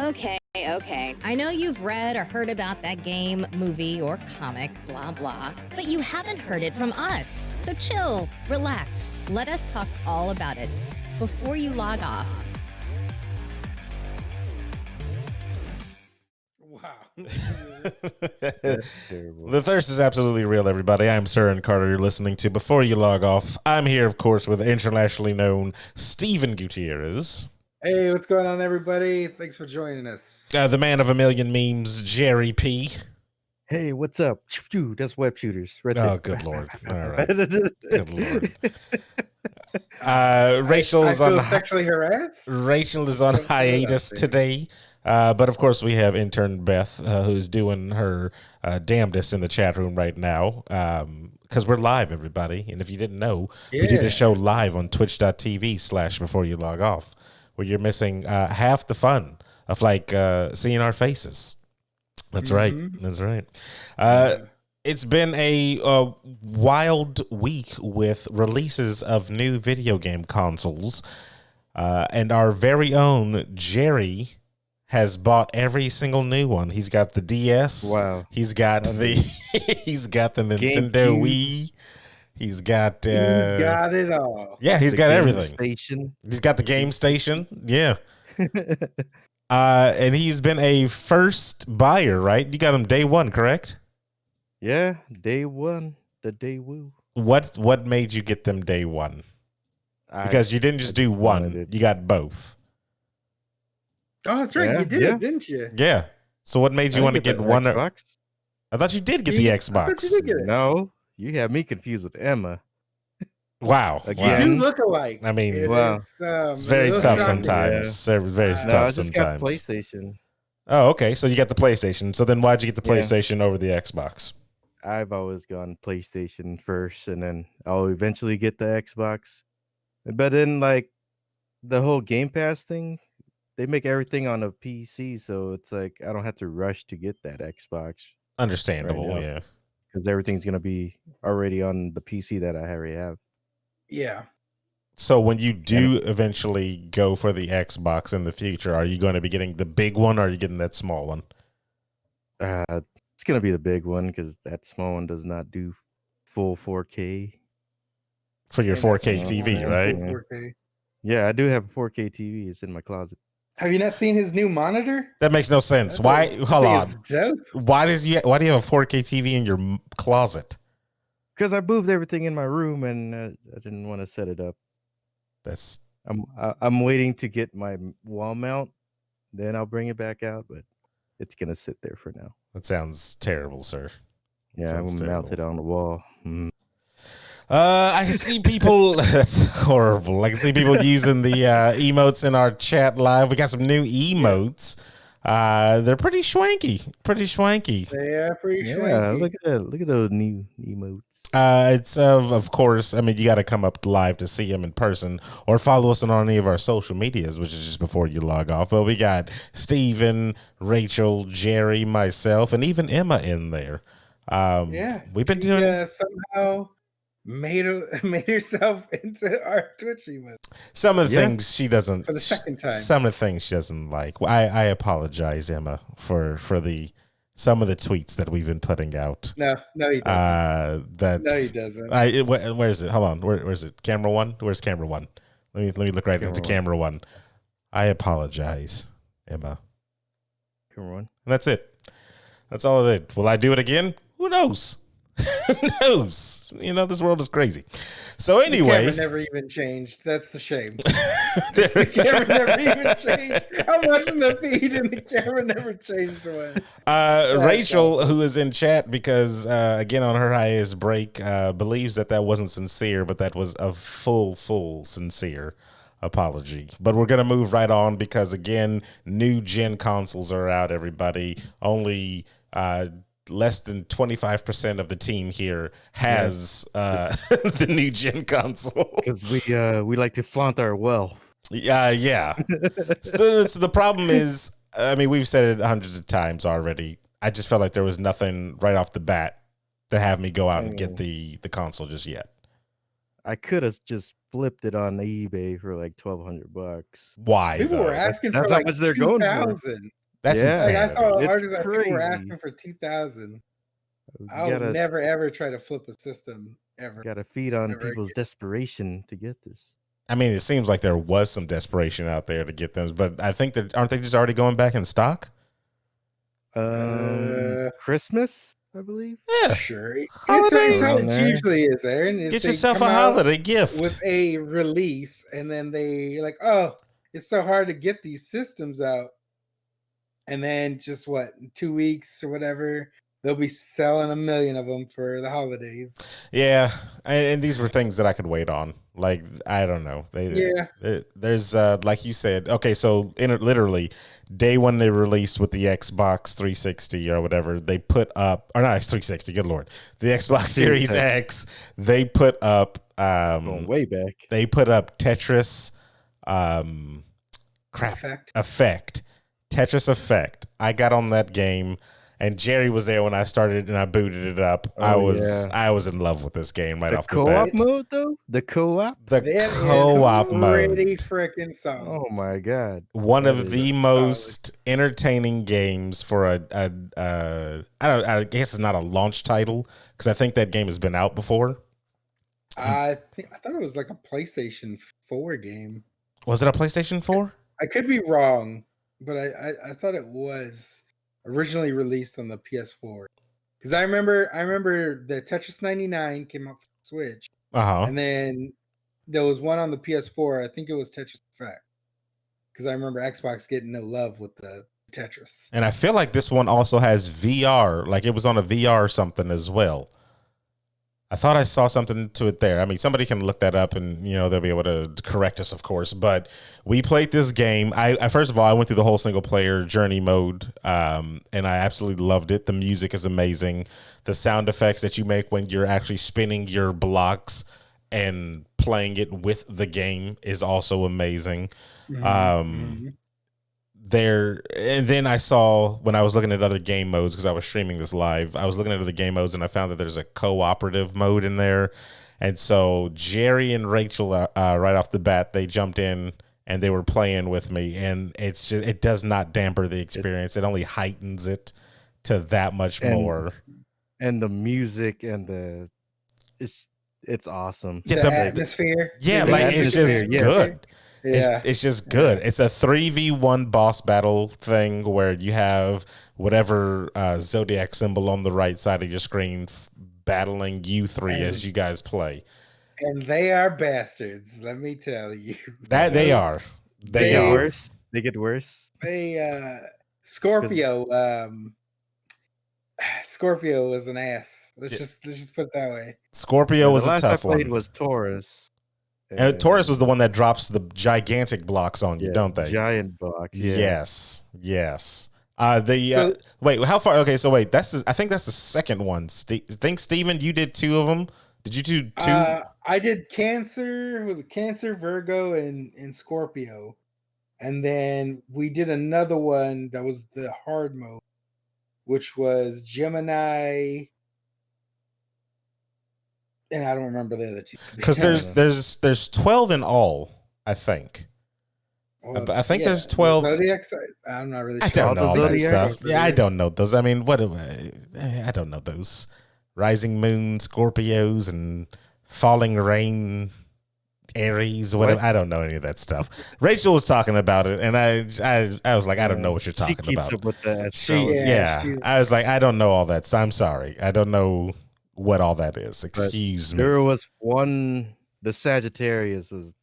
Okay. I know you've read or heard about that game, movie, or comic, blah, blah, but you haven't heard it from us. So chill, relax. Let us talk all about it before you log off. Wow. That's terrible. The thirst is absolutely real, everybody. I'm Sir and Carter. You're listening to Before You Log Off. I'm here, of course, with internationally known Steven Gutierrez. Hey, what's going on, everybody? Thanks for joining us. The man of a million memes, Jerry P. Hey, what's up? That's web shooters. Right Oh, there. good Lord. All right. Good Lord. Rachel I is on feel sexually harassed. Rachel is on hiatus today. But of course, we have intern Beth, who's doing her damnedest in the chat room right now. Because we're live, everybody. And if you didn't know, we do the show live on twitch.tv/before you log off, where you're missing half the fun of seeing our faces. That's right. That's right. It's been a wild week with releases of new video game consoles. And our very own Jerry has bought every single new one. He's got the DS. Wow. He's got the Nintendo Wii. He's got it all. Yeah, he's got everything. Station. He's got the game station. Yeah. And he's been a first buyer, right? You got him day one, correct? Yeah, day one. The day woo. What made you get them day one? Because you didn't just do one. You got both. Oh, that's right. You did, didn't you? Yeah. So what made you want to get one? Xbox? I thought you did get the Xbox. I thought you did get it. No, you have me confused with Emma. Wow. Again? You do look alike. I mean, it's very tough shocking. sometimes. Very tough I just sometimes. got PlayStation. Oh, okay. So you got the PlayStation. So then why'd you get the PlayStation over the Xbox? I've always gone PlayStation first, and then I'll eventually get the Xbox. But then, the whole Game Pass thing, they make everything on a PC, so it's like I don't have to rush to get that Xbox. Understandable, right, yeah. Because everything's going to be already on the PC that I already have. Yeah. So when you do eventually go for the Xbox in the future, are you going to be getting the big one or are you getting that small one? It's going to be the big one because that small one does not do full 4K. For your 4K TV, right? 4K. Yeah, I do have a 4K TV. It's in my closet. Have you not seen his new monitor? That makes no sense. Why? Hold on. It's dope. Why do you have a 4K TV in your closet? Because I moved everything in my room and I didn't want to set it up. I'm waiting to get my wall mount. Then I'll bring it back out, but it's gonna sit there for now. That sounds terrible, sir. Yeah, I'm gonna mount it on the wall. I can see people. That's horrible. I can see people using the emotes in our chat live. We got some new emotes. They're pretty swanky. They are pretty swanky. Yeah, look at that. Look at those new emotes. It's of course. I mean, you got to come up live to see him in person, or follow us on any of our social medias, which is just before you log off. But we got Steven, Rachel, Jerry, myself, and even Emma in there. We've been doing somehow made herself into our Twitch emote. Some of the things she doesn't for the second time. Some of the things she doesn't like. I apologize, Emma, for some of the tweets that we've been putting out. No, he doesn't. No, he doesn't. Where is it? Hold on. Where's it? Camera one? Where's camera one? Let me look right into camera one. I apologize, Emma. Camera one. And that's it. That's all it is. Will I do it again? Who knows? Who knows? This world is crazy. So anyway, the camera never even changed. That's the shame. The camera never even changed. I'm watching the feed and the camera never changed. Rachel, who is in chat because again on her hiatus break, believes that wasn't sincere, but that was a full sincere apology. But we're gonna move right on because again, new gen consoles are out. Everybody, only less than 25% of the team here has the new gen console because we like to flaunt our wealth. Yeah. So the problem is, I mean, we've said it hundreds of times already. I just felt like there was nothing right off the bat to have me go out and get the console just yet. I could have just flipped it on eBay for like $1,200. Why? People were asking that's for how like much they're going for. That's Yeah. Like, I insanity. saw It's artists that people were crazy. asking for 2,000. You I would gotta never ever try to flip a system ever. gotta feed on Never people's again. desperation to get this. I mean, it seems like there was some desperation out there to get them, but I think that aren't they just already going back in stock? Christmas, I believe. Yeah. Sure. It's Holiday. how Around it there. usually is, Aaron. Is Get they yourself come a out holiday gift. with a release, and then they like, oh, it's so hard to get these systems out. And then just what, 2 weeks or whatever, they'll be selling 1 million of them for the holidays. Yeah, and these were things that I could wait on. Like, I don't know. There's like you said. Okay, so literally day one they released with the Xbox 360 or whatever. They put up, or not X360. Good lord, the Xbox Series X. They put up Going way back. They put up Tetris. Effect. Tetris Effect. I got on that game, and Jerry was there when I started, and I booted it up. I was in love with this game right off the bat. Co-op mode, though. The co-op mode. Pretty freaking solid. Oh my god! One of the most entertaining games for I guess it's not a launch title because I think that game has been out before. I thought it was like a PlayStation 4 game. Was it a PlayStation 4? I could be wrong, but I thought it was originally released on the PS4. Because I remember the Tetris 99 came out for the Switch. And then there was one on the PS4. I think it was Tetris Effect. Because I remember Xbox getting no love with the Tetris. And I feel like this one also has VR. Like it was on a VR or something as well. I thought I saw something to it there. I mean, somebody can look that up and, they'll be able to correct us, of course. But we played this game. I first of all, I went through the whole single player journey mode, and I absolutely loved it. The music is amazing. The sound effects that you make when you're actually spinning your blocks and playing it with the game is also amazing. And then I saw when I was looking at other game modes, because I was streaming this live, I was looking at other game modes and I found that there's a cooperative mode in there. And so Jerry and Rachel, right off the bat, they jumped in and they were playing with me. And it does not damper the experience. It only heightens it to that much more. And the music and it's awesome. Yeah, the atmosphere. Yeah, it's just good. Yeah. It's just good. It's a 3v1 boss battle thing where you have whatever zodiac symbol on the right side of your screen battling you three as you guys play. And they are bastards, let me tell you. That they are. They get worse. They get worse. Scorpio. Scorpio was an ass. Let's just put it that way. Scorpio was a tough one. The last I played one. was Taurus. And Taurus was the one that drops the gigantic blocks on you, don't they? Giant blocks. Yeah. Yes. Wait, how far? Okay, so wait, I think that's the second one. I think Steven, you did 2 of them. Did you do 2? I did Cancer. It was Cancer, Virgo, and Scorpio, and then we did another one that was the hard mode, which was Gemini. And I don't remember the other 2 because there's 12 in all, I think. Well, I think there's 12. Zodiacs, I'm not really sure. I don't know all that stuff. Yeah, I don't know those. I mean, I don't know those. Rising Moon, Scorpios, and Falling Rain, Aries, whatever. I don't know any of that stuff. Rachel was talking about it, and I was like, I don't know what you're talking about. Up with that. I was like, I don't know all that. So I'm sorry. I don't know what all that is. Excuse me. There was one. The Sagittarius was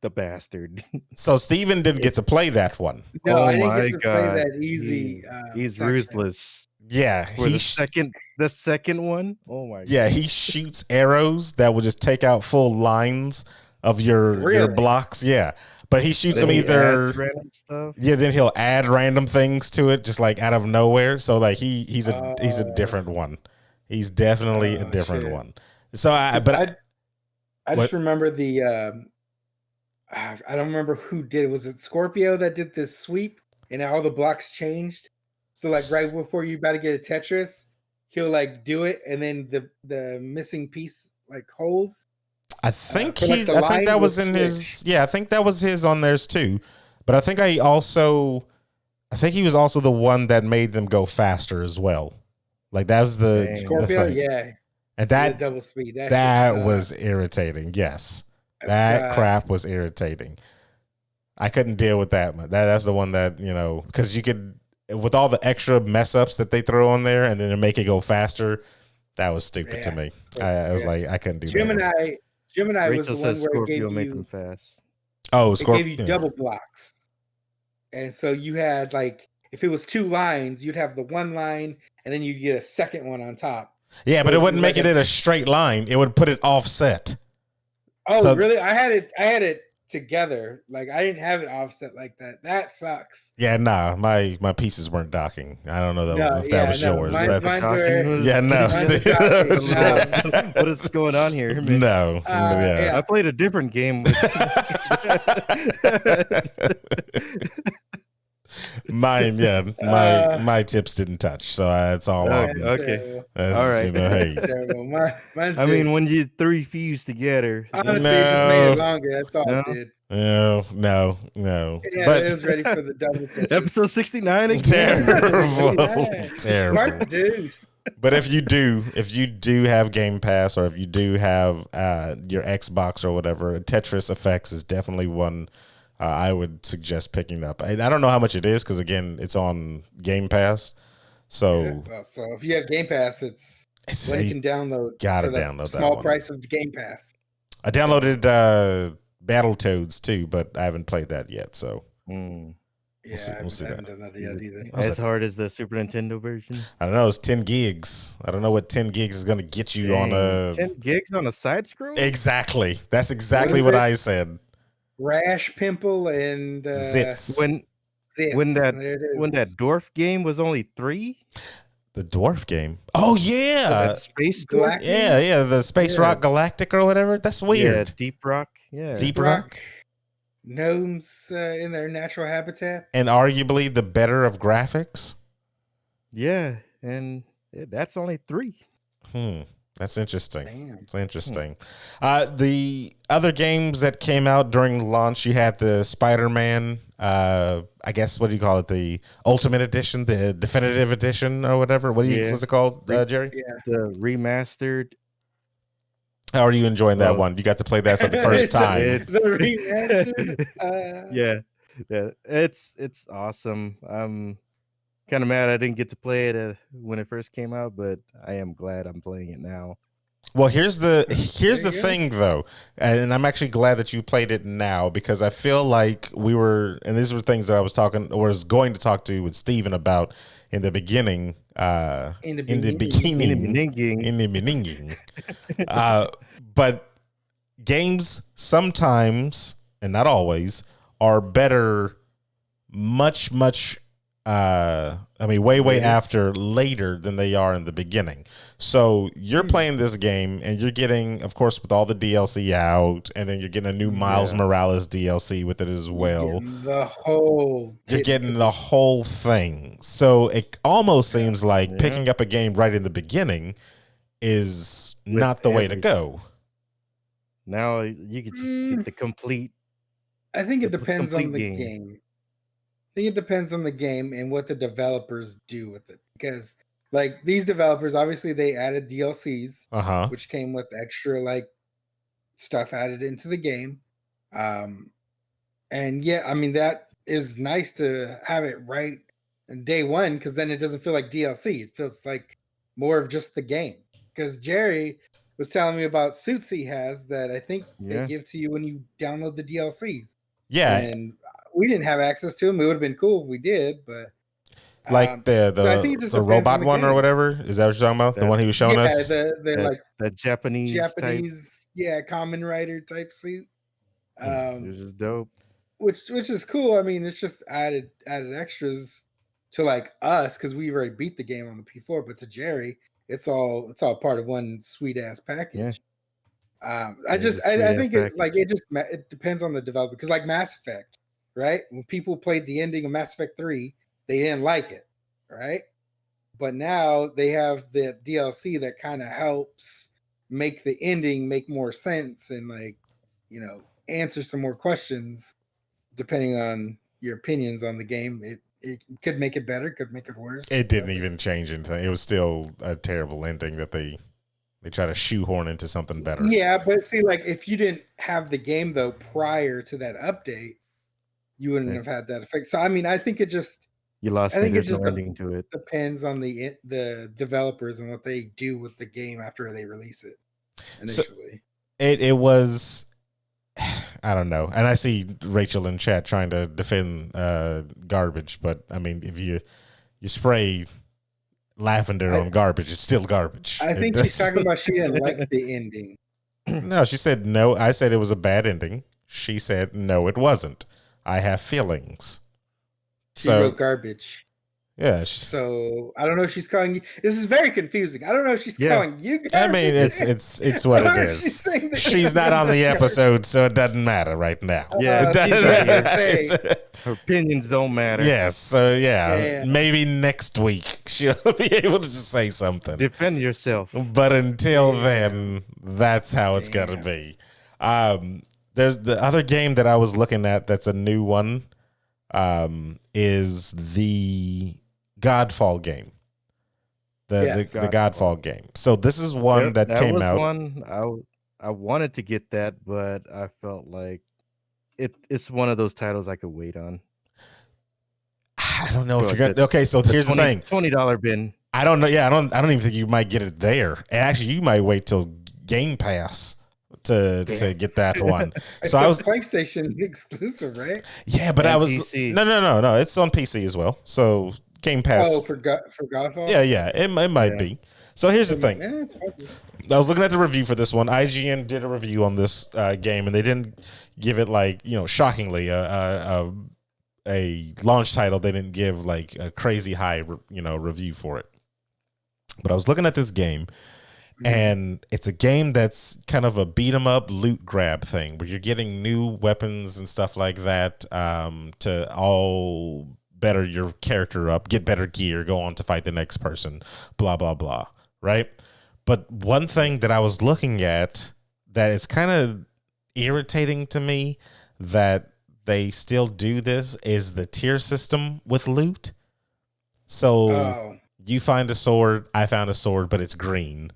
the bastard. So Steven didn't get to play that one. No, I didn't get to play that easy. He's section. Ruthless. Yeah, the second one. Oh my god. Yeah, he shoots arrows that will just take out full lines of your blocks. Yeah, but he shoots them either random stuff. Yeah, then he'll add random things to it, just like out of nowhere. So like he's a different one. He's definitely a different one. So I just remember the I don't remember who did it. Was it Scorpio that did this sweep and all the blocks changed? So like right before you about to get a Tetris, he'll like do it and then the missing piece like holes. I think that was in his. Yeah, I think that was his on theirs too. But I think I also I think he was also the one that made them go faster as well. Like that was the Scorpio, thing. yeah. And that double speed. That was irritating. Yes, that crap was irritating. I couldn't deal with that. That's the one that, because you could, with all the extra mess ups that they throw on there, and then to make it go faster. That was stupid to me. I was like, I couldn't do that. Gemini Rachel was the one where Scorpio it gave made you them fast. Oh, it gave you double blocks, and so you had like if it was 2 lines, you'd have the 1 line, and then you'd get a second one on top. Yeah, so but it wouldn't make it in a straight line. It would put it offset. Oh, so, really? I had it together. Like I didn't have it offset like that. That sucks. Yeah, nah, my pieces weren't docking. I don't know if that was yours. Mine's were, yeah, no. What is going on here? Man? No. Yeah. I played a different game. Mine, my tips didn't touch, so that's all. Okay, all right. Hey. Mine's I mean, when you 3 fuse together, honestly, it just made it longer. That's all it did. No. Yeah, but it was ready for the double pitches. Episode 69 again. Terrible. Smart dudes. But if you do have Game Pass, or if you do have your Xbox or whatever, Tetris Effects is definitely one I would suggest picking up. I don't know how much it is because, again, it's on Game Pass. So, so if you have Game Pass, it's when you can download. Gotta download that small one. price of Game Pass. I downloaded Battletoads too, but I haven't played that yet. So we'll see I haven't done that yet either. As hard as the Super Nintendo version? I don't know. It's 10 gigs. I don't know what 10 gigs is going to get you on a 10 gigs on a side scroll. Exactly. That's exactly what I said. Rash, Pimple, and Zits. When that dwarf game was only 3. The dwarf game. Oh yeah, Space Dwarf. Yeah. The Space Rock Galactic or whatever. That's weird. Yeah, Deep Rock. Yeah, Deep Rock. Gnomes in their natural habitat, and arguably the better of graphics. Yeah, and that's only 3. That's interesting. Damn. It's interesting. The other games that came out during launch, you had the Spider-Man, I guess, what do you call it? The Ultimate Edition, the Definitive Edition or whatever. What's it called, Jerry? Yeah. The remastered. How are you enjoying that one? You got to play that for the first time. The remastered. Yeah. It's awesome. I'm kind of mad I didn't get to play it when it first came out, but I am glad I'm playing it now. Well, here's the thing though, and I'm actually glad that you played it now, because I feel like and these were things that I was going to talk to with Steven about in the beginning. But games sometimes, and not always, are better much way after later than they are in the beginning. So you're playing this game and you're getting, of course, with all the DLC out, and then you're getting a new Miles Morales DLC with it as well. You're getting the whole thing. So it almost seems like picking up a game right in the beginning is not the way to go. Now you could just get the complete. I think it depends on the game. I think it depends on the game and what the developers do with it, because like these developers, obviously they added DLCs, which came with extra like stuff added into the game. And I mean, that is nice to have it right day one, because then it doesn't feel like DLC. It feels like more of just the game. Because Jerry was telling me about suits he has that I think they give to you when you download the DLCs. Yeah. And we didn't have access to them. It would have been cool if we did, but like the robot one or whatever. Is that what you're talking about? The one he was showing us? The Japanese type. Common Rider type suit. Which is dope. Which is cool. I mean, it's just added extras to like us, because we've already beat the game on the P4, but to Jerry, it's all part of one sweet ass package. I think it depends on the developer, because like Mass Effect, right? When people played the ending of Mass Effect 3, they didn't like it, right? But now they have the DLC that kind of helps make the ending make more sense and answer some more questions depending on your opinions on the game. it could make it better, could make it worse. It didn't even change anything. It was still a terrible ending that they try to shoehorn into something better. Yeah, but see, like if you didn't have the game though prior to that update, you wouldn't have had that effect. So I mean, I think it just you lost. I think it just ending to it. Depends on the developers and what they do with the game after they release it initially. So it was, I don't know. And I see Rachel in chat trying to defend garbage, but I mean, if you spray lavender on garbage, it's still garbage. I think she's talking about she didn't like the ending. No, she said no. I said it was a bad ending. She said no, it wasn't. I have feelings. She wrote garbage. Yeah. So I don't know if she's calling you. This is very confusing. I don't know if she's calling you garbage. I mean, it's what it is. She's not on the episode, so it doesn't matter right now. Yeah, her opinions don't matter. Yes, so maybe next week she'll be able to just say something. Defend yourself. But until then, that's how it's got to be. There's the other game that I was looking at that's a new one. Is the Godfall game, the Godfall game. So this is one that came out. One I wanted to get that, but I felt like it's one of those titles I could wait on. I don't know if you're gonna. Okay, so here's the thing: $20 bin. I don't know. Yeah, I don't even think you might get it there. And actually, you might wait till Game Pass to get that one. So I was PlayStation exclusive, right? Yeah, but and I was PC. No. It's on PC as well. So Game Pass. Oh, for Godfall. Yeah. It might be. So here's the thing. I was looking at the review for this one. IGN did a review on this game, and they didn't give it like shockingly a launch title. They didn't give like a crazy high review for it. But I was looking at this game. And it's a game that's kind of a beat 'em up loot grab thing where you're getting new weapons and stuff like that to all better your character up, get better gear, go on to fight the next person, blah, blah, blah, right? But one thing that I was looking at that is kind of irritating to me that they still do this is the tier system with loot. So you find a sword, I found a sword, but it's green.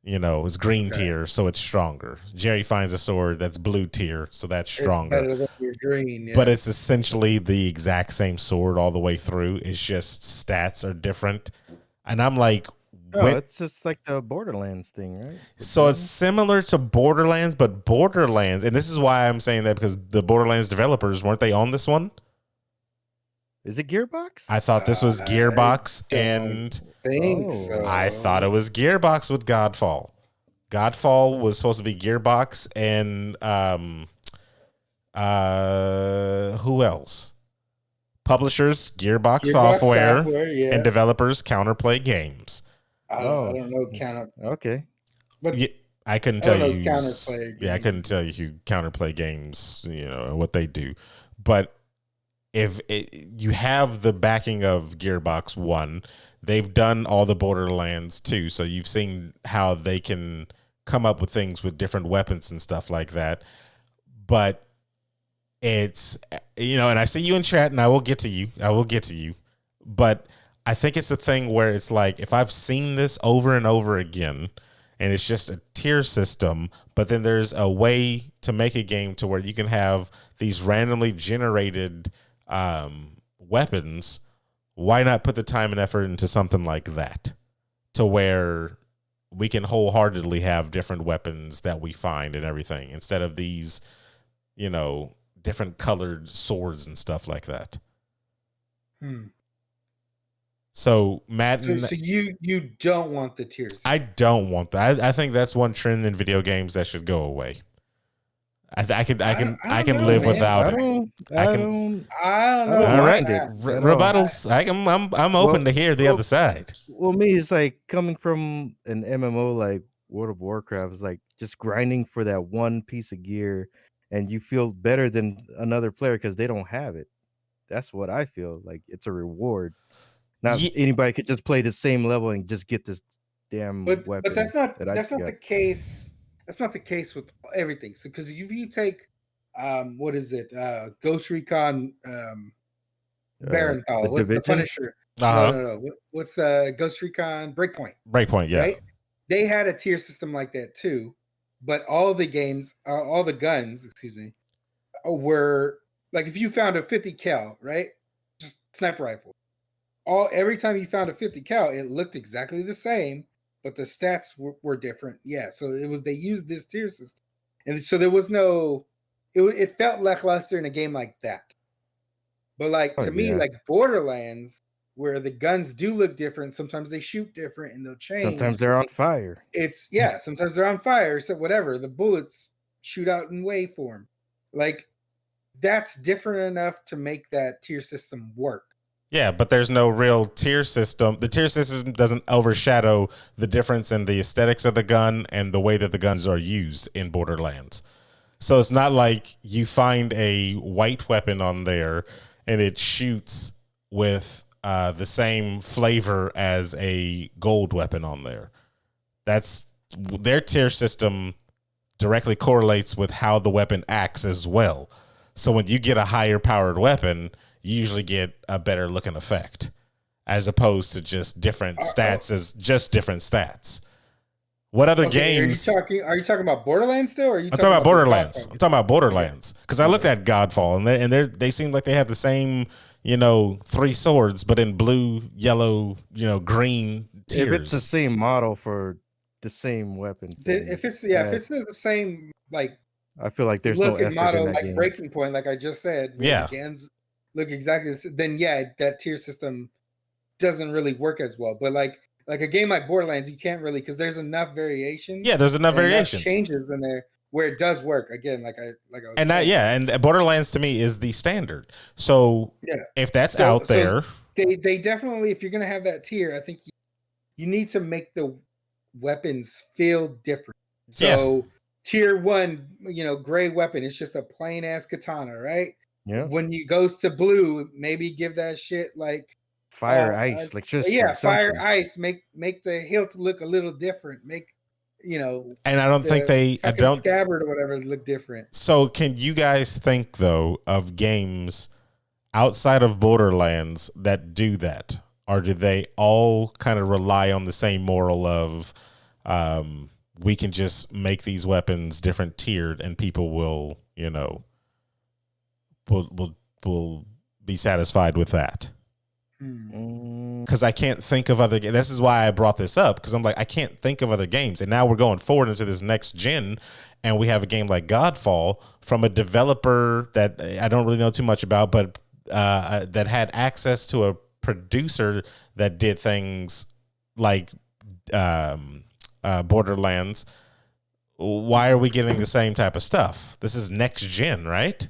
It's green tier, so it's stronger. Jerry finds a sword that's blue tier, so that's stronger. It's better than your green, But it's essentially the exact same sword all the way through. It's just stats are different. And I'm like... it's just like the Borderlands thing, right? So it's similar to Borderlands, but Borderlands... And this is why I'm saying that, because the Borderlands developers, weren't they on this one? Is it Gearbox? I thought this was Gearbox, and I thought it was Gearbox with Godfall. Godfall was supposed to be Gearbox, and who else? Publishers, Gearbox Software and developers, Counterplay Games. I don't know Okay, but I couldn't tell you. I couldn't tell you who Counterplay Games, what they do, but. If you have the backing of Gearbox 1, they've done all the Borderlands 2, so you've seen how they can come up with things with different weapons and stuff like that. But it's, and I see you in chat, and I will get to you. But I think it's a thing where it's like, if I've seen this over and over again, and it's just a tier system, but then there's a way to make a game to where you can have these randomly generated weapons, why not put the time and effort into something like that to where we can wholeheartedly have different weapons that we find and everything instead of these, different colored swords and stuff like that. So Matt, so you don't want the tiers? I don't want that. I think that's one trend in video games that should go away. I can live without it. I don't know. All right, rebuttals. I'm open to hear the other side. Well, me, it's like coming from an MMO like World of Warcraft. It's like just grinding for that one piece of gear, and you feel better than another player because they don't have it. That's what I feel like. It's a reward. Not anybody could just play the same level and just get this damn weapon. But that's not the case. That's not the case with everything. So, because if you take, Ghost Recon Barenthal, what's the Punisher? No. What's the Ghost Recon Breakpoint? Breakpoint, yeah. Right? They had a tier system like that too, but all the guns, were like if you found a 50 cal, right? Just sniper rifle. Every time you found a 50 cal, it looked exactly the same, but the stats were different. Yeah, so they used this tier system, and so there was no. It felt lackluster in a game like that. But like to me, like Borderlands, where the guns do look different, sometimes they shoot different and they'll change. Sometimes they're on fire. Sometimes they're on fire. So whatever, the bullets shoot out in waveform. Like that's different enough to make that tier system work. Yeah, but there's no real tier system. The tier system doesn't overshadow the difference in the aesthetics of the gun and the way that the guns are used in Borderlands. So it's not like you find a white weapon on there and it shoots with the same flavor as a gold weapon on there. That's their tier system directly correlates with how the weapon acts as well. So when you get a higher powered weapon, you usually get a better looking effect as opposed to just different stats as just different stats. What other games? Are you talking about Borderlands still? Or are you I'm talking about Borderlands. I'm talking about Borderlands because I looked at Godfall and they seem like they have the same, 3 swords, but in blue, yellow, green tiers. If it's the same model for the same weapons, if it's the same like, I feel like there's look no and model in that like game. Breaking Point, like I just said. Yeah, Gans look exactly the same, then that tier system doesn't really work as well. But like a game like Borderlands, you can't really because there's enough variations. Yeah, there's enough variations, changes in there where it does work. Again, like I was and saying. and Borderlands to me is the standard. So if that's out there, they definitely, if you're gonna have that tier, I think you need to make the weapons feel different. So tier 1, gray weapon, it's just a plain ass katana, right? Yeah. When you goes to blue, maybe give that shit like fire, ice, like just fire, ice. Make the hilt look a little different. Make and I don't think scabbard or whatever look different. So can you guys think though of games outside of Borderlands that do that, or do they all kind of rely on the same moral of we can just make these weapons different tiered and people will will be satisfied with that? Because I can't think of other. This is why I brought this up, because I'm like, I can't think of other games, and now we're going forward into this next gen, and we have a game like Godfall from a developer that I don't really know too much about, but that had access to a producer that did things like Borderlands. Why are we getting the same type of stuff? This is next gen, right?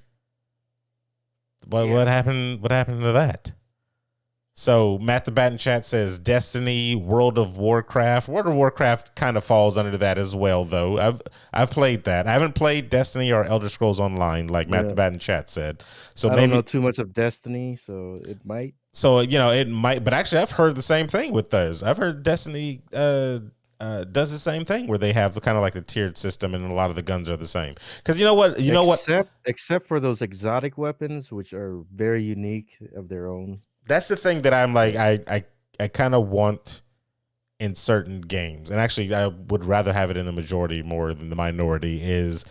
What happened? What happened to that? So Matt the Bat in chat says Destiny, World of Warcraft. World of Warcraft kind of falls under that as well, though. I've played that. I haven't played Destiny or Elder Scrolls Online, like Matt the Bat in chat said. So I don't know too much of Destiny, so it might. So it might, but actually, I've heard the same thing with those. I've heard Destiny does the same thing where they have the kind of like the tiered system, and a lot of the guns are the same. Because except for those exotic weapons, which are very unique of their own. That's the thing that I'm like, I kind of want in certain games, and actually I would rather have it in the majority more than the minority, is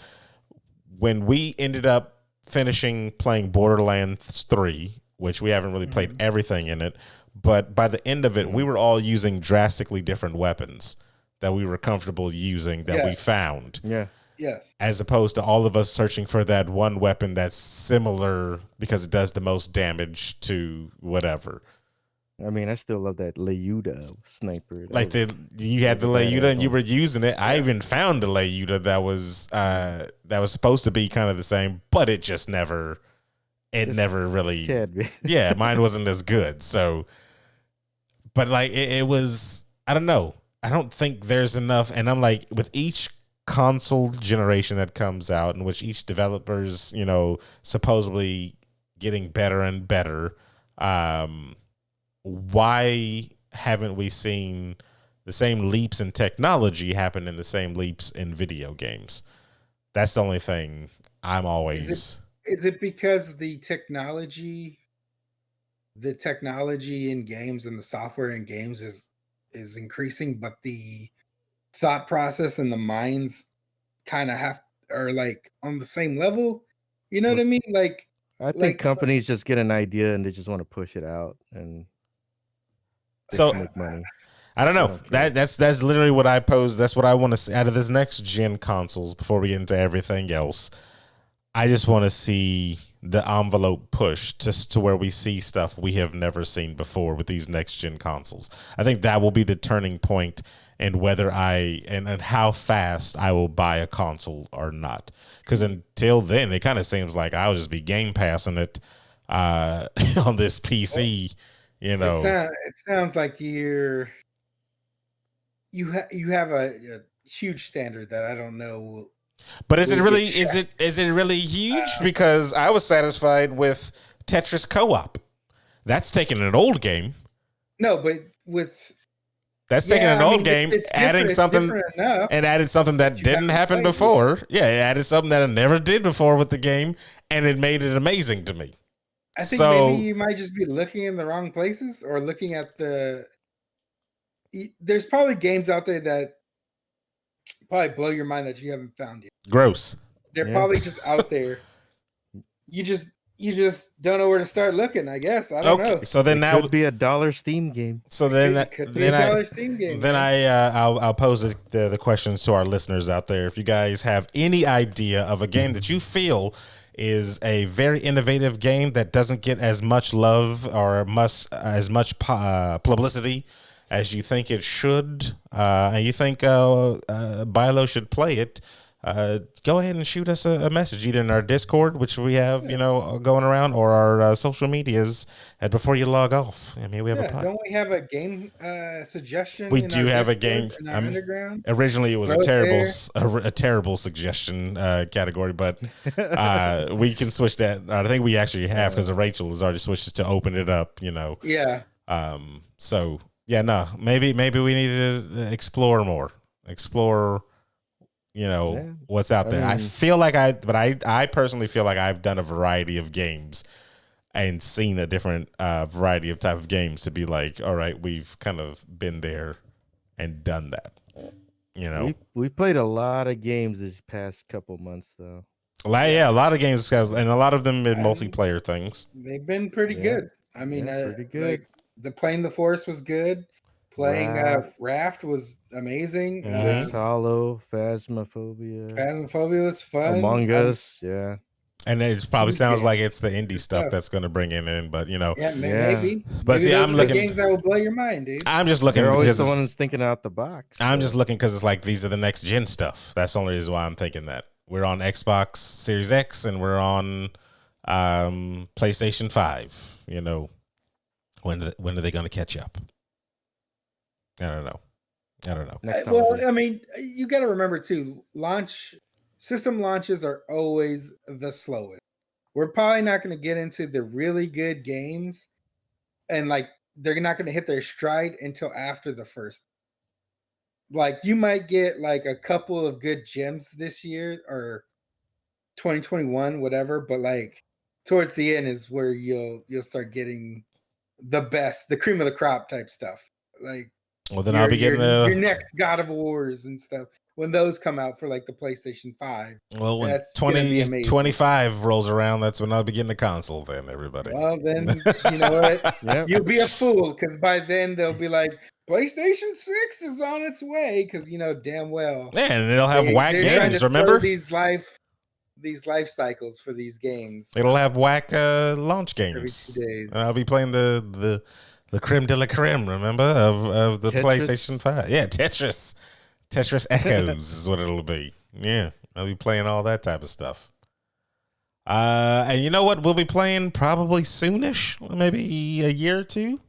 when we ended up finishing playing Borderlands 3, which we haven't really played everything in it, but by the end of it, we were all using drastically different weapons that we were comfortable using that we found. Yeah. Yes. As opposed to all of us searching for that one weapon that's similar because it does the most damage to whatever. I mean, I still love that Leuda sniper. You had the Leuda and you were using it. I even found a Leuda that was supposed to be kind of the same, but it just never really. Yeah, mine wasn't as good. So, but like it was, I don't know. I don't think there's enough. And I'm like, with each console generation that comes out, in which each developer's supposedly getting better and better, why haven't we seen the same leaps in technology happen in the same leaps in video games? That's the only thing I'm always. Is it because the technology the technology in games and the software in games is increasing, but the thought process and the minds kind of are like on the same level. You know what I mean? Like, I think companies just get an idea and they just want to push it out and make money. I don't know. That's literally what I pose. That's what I want to see out of this next gen consoles before we get into everything else. I just want to see the envelope pushed just to where we see stuff we have never seen before with these next gen consoles. I think that will be the turning point in whether and how fast I will buy a console or not. Because until then, it kind of seems like I'll just be Game Passing it on this PC. You know, it sounds like you have a huge standard that I don't know. But is it really huge? Because I was satisfied with Tetris Co-op. That's taking an old game. No, but that's taking an old game, adding something that didn't happen before. Yeah, it added something that it never did before with the game, and it made it amazing to me. I think maybe you might just be looking in the wrong places or looking at there's probably games out there that probably blow your mind that you haven't found yet. Gross. They're probably just out there. You just don't know where to start looking, I guess. I don't know. So then Could be a $1 Steam game. So I'll pose the questions to our listeners out there. If you guys have any idea of a game that you feel is a very innovative game that doesn't get as much love or as much publicity as you think it should, and you think BYLO should play it, go ahead and shoot us a message either in our Discord, which we have, going around, or our social medias at Before You Log Off. I mean, we have don't we have a game suggestion? We do have a game. Underground? Originally, it was a terrible suggestion category, but we can switch that. I think we actually have, because Rachel has already switched it to open it up. Yeah. So yeah, no, maybe we need to explore more. What's out there. I feel like I personally feel like I've done a variety of games and seen a different variety of type of games to be like, all right, we've kind of been there and done that. We played a lot of games this past couple months though. A lot of games, and a lot of them in multiplayer things. They've been pretty good. I mean, pretty good. The Playing the Forest was good. Playing Raft was amazing. Hollow, Phasmophobia. Phasmophobia was fun. Among Us, yeah. And it probably sounds like it's the indie stuff that's going to bring it in, but maybe. But see, I'm looking games that will blow your mind, dude. I'm just looking. They're always the ones thinking out the box. I'm just looking because it's like these are the next gen stuff. That's the only reason why I'm thinking that. We're on Xbox Series X and we're on PlayStation 5. When are they going to catch up? I don't know. I mean, you got to remember too, system launches are always the slowest. We're probably not going to get into the really good games, and like they're not going to hit their stride until after the first. Like you might get like a couple of good gems this year or 2021, whatever, but like towards the end is where you'll start getting the best, the cream of the crop type stuff. Like, well, then I'll be getting your next God of Wars and stuff when those come out for like the PlayStation 5. Well, when 2025 rolls around, that's when I'll be getting a console. Then everybody. Well, then you know what? You'll be a fool because by then they'll be like, PlayStation 6 is on its way, because damn well. Yeah, and it'll have whack games. Remember these life cycles for these games. It'll have whack launch games. Every 2 days. And I'll be playing the creme de la creme, remember, of the Tetris. PlayStation 5. Yeah, Tetris Echoes is what it'll be. Yeah, I'll be playing all that type of stuff. And you know what we'll be playing probably soonish, maybe a year or two?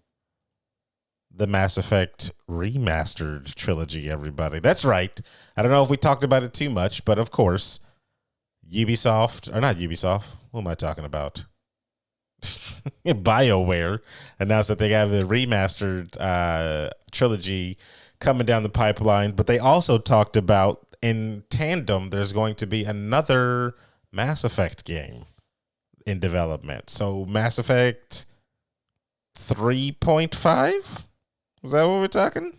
The Mass Effect Remastered trilogy, everybody. That's right. I don't know if we talked about it too much, but of course, Ubisoft, or not Ubisoft, what am I talking about? BioWare announced that they have the remastered trilogy coming down the pipeline, but they also talked about in tandem there's going to be another Mass Effect game in development. So Mass Effect 3.5? Is that what we're talking?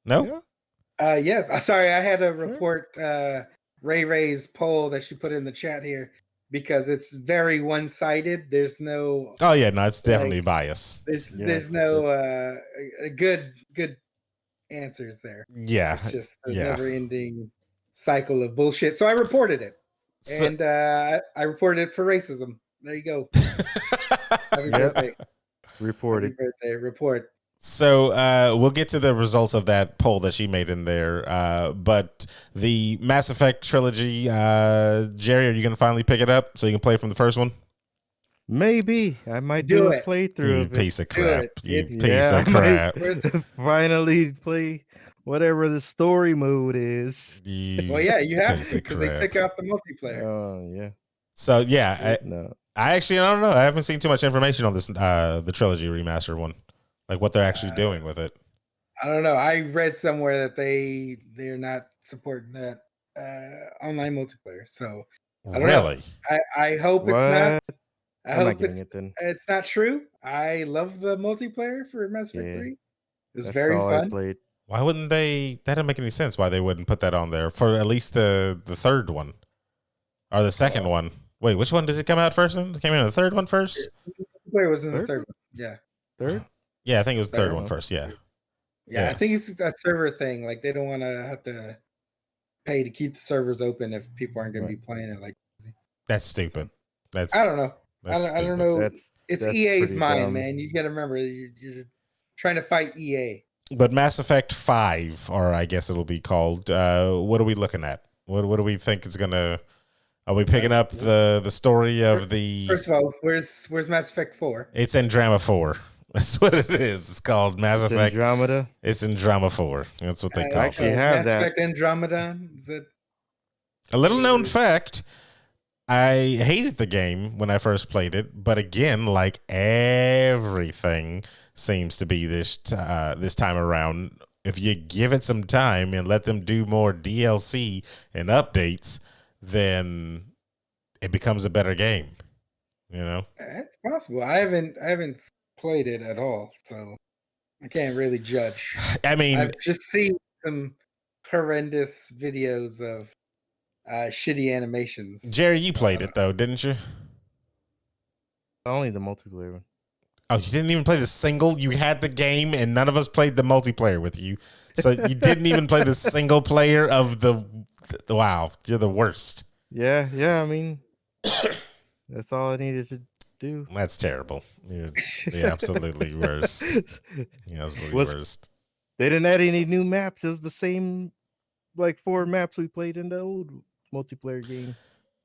No? Yes. Sorry, I had to report Ray's poll that she put in the chat here because it's very one-sided. There's no. Oh yeah, no, it's definitely biased. There's no good answers there. Yeah, it's just a never-ending cycle of bullshit. So I reported it, and I reported it for racism. There you go. Happy birthday. Reported. Happy birthday. Report. So we'll get to the results of that poll that she made in there. But the Mass Effect trilogy, Jerry, are you going to finally pick it up so you can play from the first one? Maybe. I might do a playthrough you of piece it. of crap. You piece of crap. Finally play whatever the story mode is. Well, yeah, you have to because they took out the multiplayer. Oh, yeah. So, yeah. I actually, I don't know. I haven't seen too much information on this, the trilogy remaster one. Like what they're actually doing with it. I don't know. I read somewhere that they're not supporting that online multiplayer. So I don't know. I hope it's not. I hope it's not true. I love the multiplayer for Mass Effect 3. It was very fun. Why wouldn't they? That didn't make any sense. Why they wouldn't put that on there for at least the third one or the second one? Wait, which one did it come out first? It came in the third one first. Where was in the third one? Yeah, third. Yeah, I think it was the third one first. Yeah, I think it's that server thing. Like they don't want to have to pay to keep the servers open if people aren't going to be playing it. Like that's stupid. I don't know. I don't know. It's EA's mind, dumb. Man. You got to remember you're trying to fight EA. But Mass Effect 5, or I guess it'll be called. What are we looking at? What do we think is gonna? Are we picking up the story of the? First of all, where's Mass Effect 4? It's Andromeda 4. That's what it is. It's called Mass Effect Andromeda. It's Andromeda 4. That's what they call it. Actually have Mass Effect Andromeda. Is it? A little known fact. I hated the game when I first played it, but again, like everything seems to be this time around, if you give it some time and let them do more DLC and updates, then it becomes a better game. You know, it's possible. I haven't played it at all, so I can't really judge. I mean, I've just seen some horrendous videos of shitty animations. Jerry, you played it though, didn't you? Only the multiplayer one. Oh, you didn't even play the single? You had the game and none of us played the multiplayer with you. So you didn't even play the single player of the wow, you're the worst. Yeah, I mean that's all I needed to do. That's terrible. You're the absolutely worst. The absolutely worst. They didn't add any new maps. It was the same like 4 maps we played in the old multiplayer game.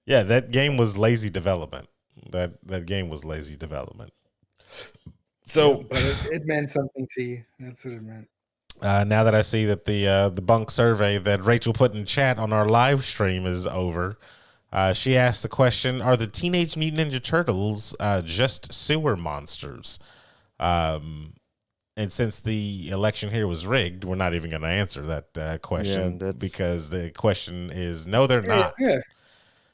Yeah, that game was lazy development. That game was lazy development. So but it meant something to you. That's what it meant. Now that I see that the bunk survey that Rachel put in chat on our live stream is over, she asked the question: are the Teenage Mutant Ninja Turtles just sewer monsters? And since the election here was rigged, we're not even going to answer that question because the question is no, they're not. Yeah.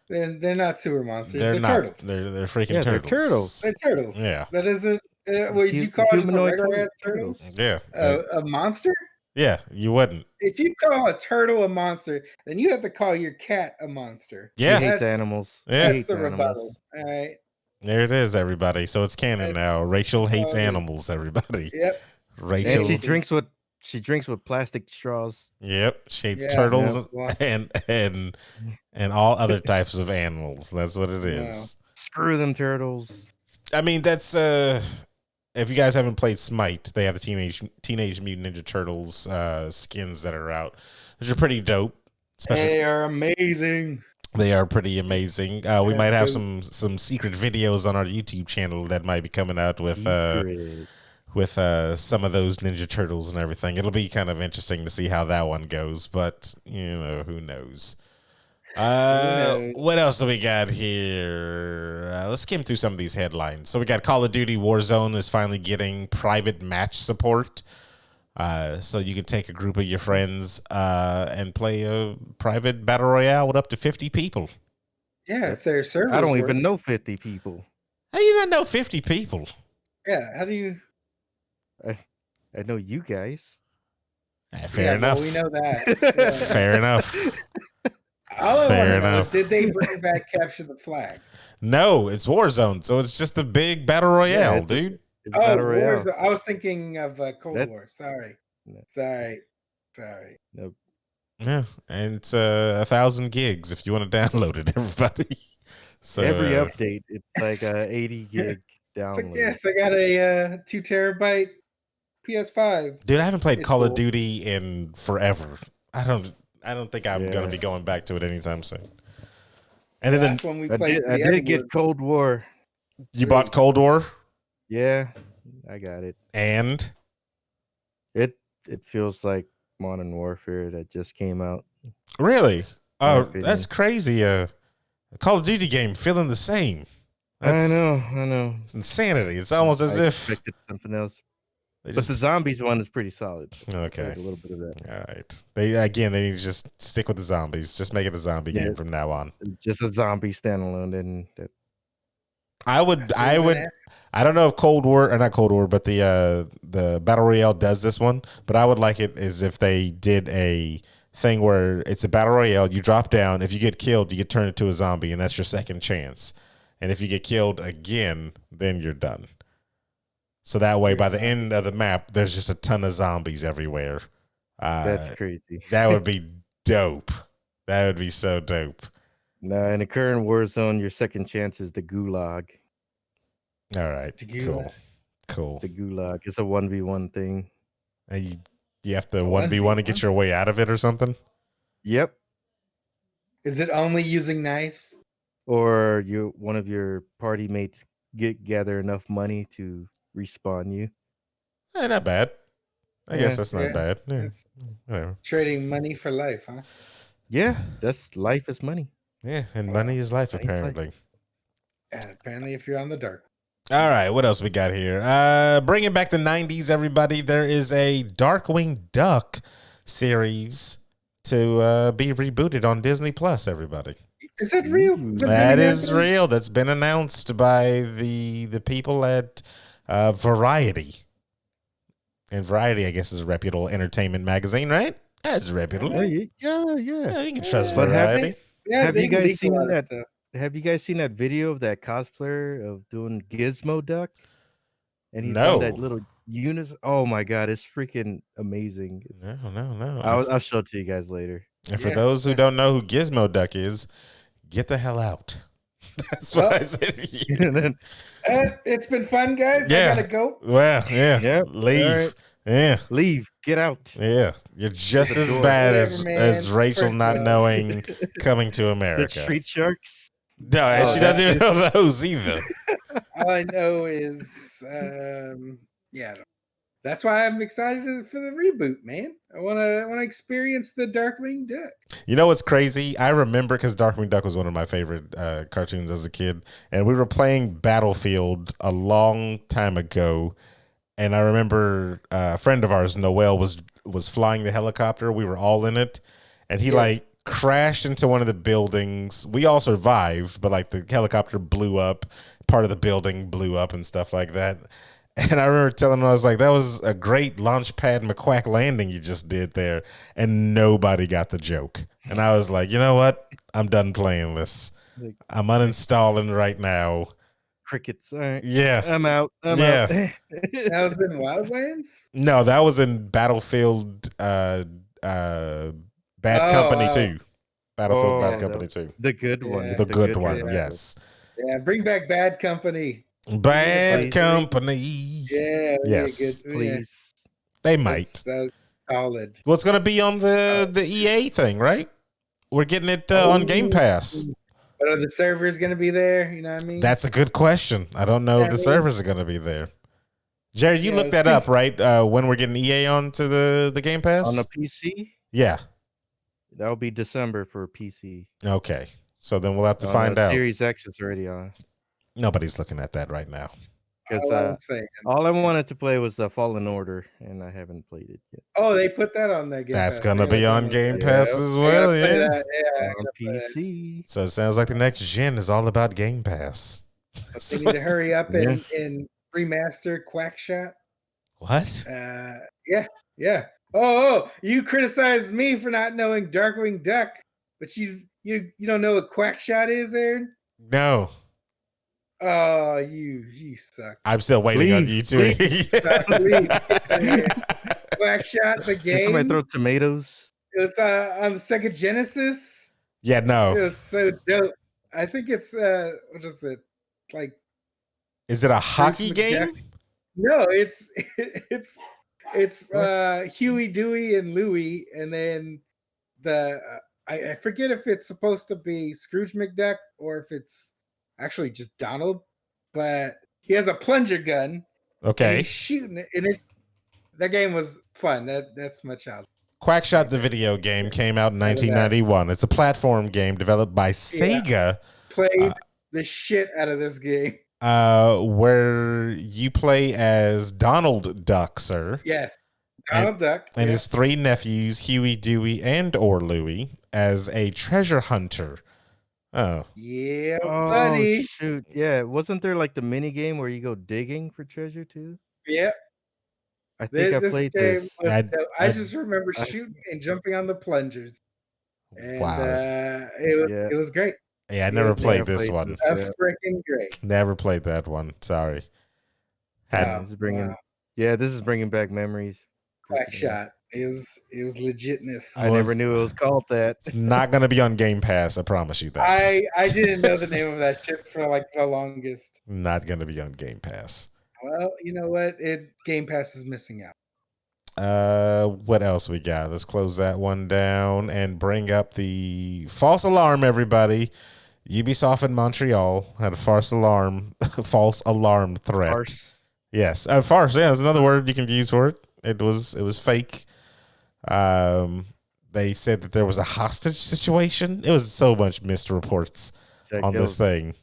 They're not sewer monsters. They're not. Turtles. They're freaking turtles. They're turtles. Yeah. That isn't. What did you call it? Regular turtles? Yeah. A monster? Yeah, you wouldn't. If you call a turtle a monster, then you have to call your cat a monster. Yeah. He hates animals. Yeah. That's the rebuttal. All right. There it is, everybody. So it's canon now. Rachel hates animals, everybody. Yep. Rachel. And she drinks with plastic straws. Yep. She hates turtles and all other types of animals. That's what it is. Screw them turtles. I mean, that's if you guys haven't played Smite, they have the Teenage Mutant Ninja Turtles skins that are out, which are pretty dope. They are amazing. They are pretty amazing. We might have some secret videos on our YouTube channel that might be coming out with some of those Ninja Turtles and everything. It'll be kind of interesting to see how that one goes, but who knows. What else do we got here? Let's skim through some of these headlines. So we got Call of Duty Warzone is finally getting private match support. So you can take a group of your friends and play a private battle royale with up to 50 people. Yeah, if they're servers. I don't even know 50 people. How you not know 50 people? Yeah, how do you? I know you guys. Fair enough. Well, we know that. Yeah. Fair enough. All I want to know is, did they bring back Capture the Flag? No, it's Warzone, so it's just a big battle royale, dude. It's battle royale. I was thinking of Cold War. Sorry. Nope. Yeah, and it's 1,000 gigs if you want to download it, everybody. So every update, it's like 80 gig download. Like, yes, I got a 2 terabyte PS5. Dude, I haven't played Call of Duty in forever. I don't think I'm gonna be going back to it anytime soon. And then when we played. I did get Cold War. You bought Cold War? Yeah, I got it. And it feels like Modern Warfare that just came out. Really? Oh, that's crazy. Call of Duty game feeling the same. I know. It's insanity. It's almost as if expected something else. But the zombies one is pretty solid. Okay. Like a little bit of that. All right. They need to just stick with the zombies. Just make it a zombie game from now on. Just a zombie standalone. And I don't know if Cold War, or not Cold War, but the Battle Royale does this one, but I would like it as if they did a thing where it's a Battle Royale, you drop down, if you get killed, you get turned into a zombie, and that's your second chance. And if you get killed again, then you're done. So that way, by the end of the map, there's just a ton of zombies everywhere. That's crazy. That would be dope. That would be so dope. No, in the current Warzone, your second chance is the Gulag. All right, cool. The Gulag. It's a 1v1 thing. And you have to 1v1 to get your way out of it or something? Yep. Is it only using knives? Or one of your party mates gather enough money to respawn you? Not bad. I guess that's not bad. Yeah. Whatever. Trading money for life, huh? Yeah, that's life is money. Yeah, and money is life, apparently. Apparently, if you're on the dark. All right, what else we got here? Bringing back the 90s, everybody. There is a Darkwing Duck series to be rebooted on Disney Plus, everybody. Is that real? That is real. That's been announced by the people at Variety. And Variety, I guess, is a reputable entertainment magazine, right? That's reputable. Yeah. You can trust Variety. Have you guys seen that? Have you guys seen that video of that cosplayer of doing Gizmo Duck? And he's on that little unit. Oh my god, it's freaking amazing. No. I'll show it to you guys later. And for those who don't know who Gizmo Duck is, get the hell out. That's what I said. It's been fun, guys. Yeah. I gotta go. Well, yeah. Yep. Leave. Right. Yeah. Leave. Get out. Yeah. You're just as bad as Rachel not knowing Coming to America. The Street Sharks. No, she doesn't even know those either. All I know is, that's why I'm excited for the reboot, man. I want to experience the Darkwing Duck. You know what's crazy? I remember because Darkwing Duck was one of my favorite cartoons as a kid, and we were playing Battlefield a long time ago. And I remember a friend of ours, Noel, was flying the helicopter. We were all in it, and he crashed into one of the buildings. We all survived, but the helicopter blew up. Part of the building blew up and stuff like that. And I remember telling him, I was like, that was a great Launchpad McQuack landing you just did there. And nobody got the joke. And I was like, you know what? I'm done playing this. I'm uninstalling right now. Crickets. All right. Yeah. I'm out. I'm Yeah. out. That was in Wildlands? No, that was in Battlefield Bad Company 2. Battlefield Bad Company 2. The good one. The good one, yes. Yeah, bring back Bad Company. Bad Company. Yeah. Yes. Good. Please. They might. That's solid. Well, it's going to be on the EA thing, right? We're getting it on Game Pass. But are the servers going to be there? You know what I mean? That's a good question. I don't know if the servers are going to be there. Jerry, you looked that up, right? When we're getting EA onto the Game Pass? On the PC? Yeah. That'll be December for PC. Okay. So then we'll have to find out. Series X is already on. Nobody's looking at that right now. Because all I wanted to play was the Fallen Order, and I haven't played it yet. Oh, they put that on there. That's going to be on Game Pass as well, yeah. On PC. So it sounds like the next gen is all about Game Pass. They need to hurry up and Remaster Quackshot. What? Yeah. Oh, you criticize me for not knowing Darkwing Duck, but you don't know what Quackshot is, Aaron? No. Oh, you suck. I'm still waiting on you two. Quackshot, the game. Somebody throw tomatoes. It was on the Sega Genesis. Yeah, no. It was so dope. I think it's what is it? Like, is it a hockey game? No, it's Huey, Dewey, and Louie, and then I forget if it's supposed to be Scrooge McDuck or if it's actually just Donald, but he has a plunger gun. Okay, and he's shooting it, and that game was fun. That's my childhood. Quackshot, the video game, came out in 1991. It's a platform game developed by Sega. Yeah. Played the shit out of this game. Where you play as Donald Duck, sir. Yes, Donald Duck. And his 3 nephews, Huey, Dewey, and or Louie, as a treasure hunter. Oh. Yeah, buddy. Oh, shoot. Yeah, wasn't there like the mini game where you go digging for treasure too? Yeah. I think I played this. I just remember shooting and jumping on the plungers. And wow. It was great. Yeah, I never played this one. Freaking great. Never played that one. Sorry. This is bringing back memories. Quackshot. It was legitness. I never knew it was called that. It's not going to be on Game Pass. I promise you that. I didn't know the name of that shit for like the longest. Not going to be on Game Pass. Well, you know what? Game Pass is missing out. What else we got? Let's close that one down and bring up the false alarm, everybody. Ubisoft in Montreal had a false alarm threat. Farce. Yes, farce. Yeah, that's another word you can use for it. It was fake. They said that there was a hostage situation. It was so much missed reports on this thing.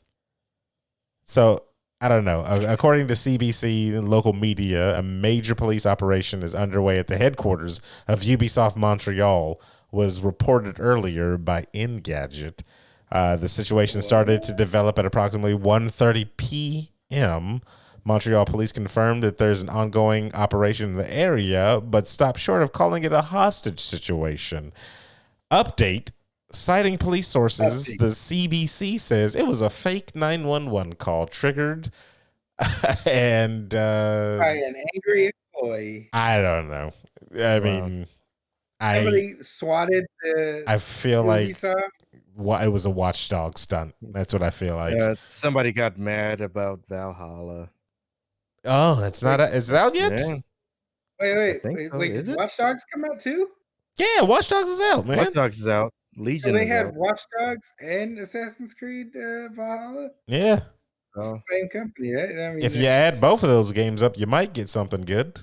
So I don't know. According to CBC and local media, a major police operation is underway at the headquarters of Ubisoft Montreal, was reported earlier by Engadget. The situation started to develop at approximately 1:30 p.m. Montreal police confirmed that there's an ongoing operation in the area, but stopped short of calling it a hostage situation. Update. Citing police sources, the CBC says it was a fake 911 call triggered and by an angry employee. I don't know. I mean, somebody swatted the. I feel like it was a watchdog stunt. That's what I feel like. Somebody got mad about Valhalla. Oh, it's not. Is it out yet? Yeah. Wait! Did Watch Dogs come out too? Yeah, Watch Dogs is out, man. Watch Dogs is out. Legion. So they had Watch Dogs and Assassin's Creed Valhalla. Yeah, it's the same company, right? I mean, if you add both of those games up, you might get something good.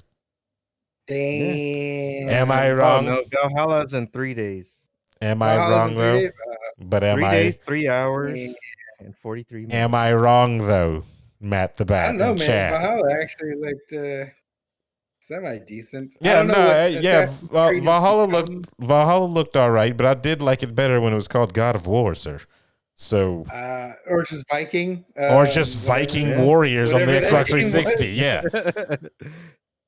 Damn. Am I wrong? Oh, no, Valhalla's in 3 days. Am I wrong though? But am 3 I? 3 days, 3 hours, and 43 minutes. Am I wrong though, Matt the Bat? I don't know, man. Chat. Valhalla actually looked semi decent. Yeah, Valhalla looked all right, but I did like it better when it was called God of War, sir. So, or just Viking, Viking Warriors on the Xbox 360. Yeah,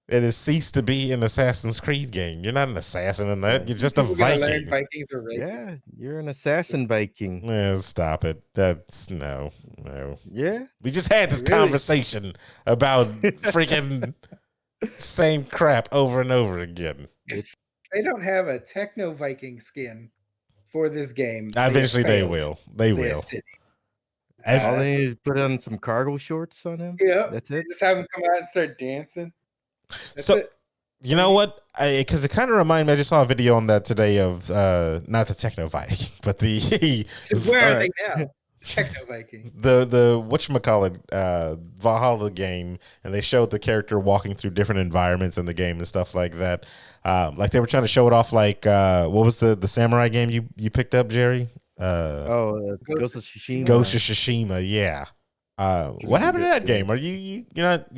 it has ceased to be an Assassin's Creed game. You're not an assassin in that. You're just a Viking. Yeah, you're an assassin Viking. Yeah, stop it. That's no. Yeah, we just had this conversation about freaking. Same crap over and over again. They don't have a techno Viking skin for this game. Eventually they will. They will. All they need is put on some cargo shorts on him. Yeah. That's it. Just have him come out and start dancing. That's it. You know what? Because it kind of reminded me, I just saw a video on that today of not the techno Viking, but the so where are they now? Techno Viking. The whatchamacallit Valhalla game, and they showed the character walking through different environments in the game and stuff like that. Like they were trying to show it off. Like what was the samurai game you picked up, Jerry? Ghost of Tsushima. Ghost of Tsushima. Yeah. What happened to that game? Are you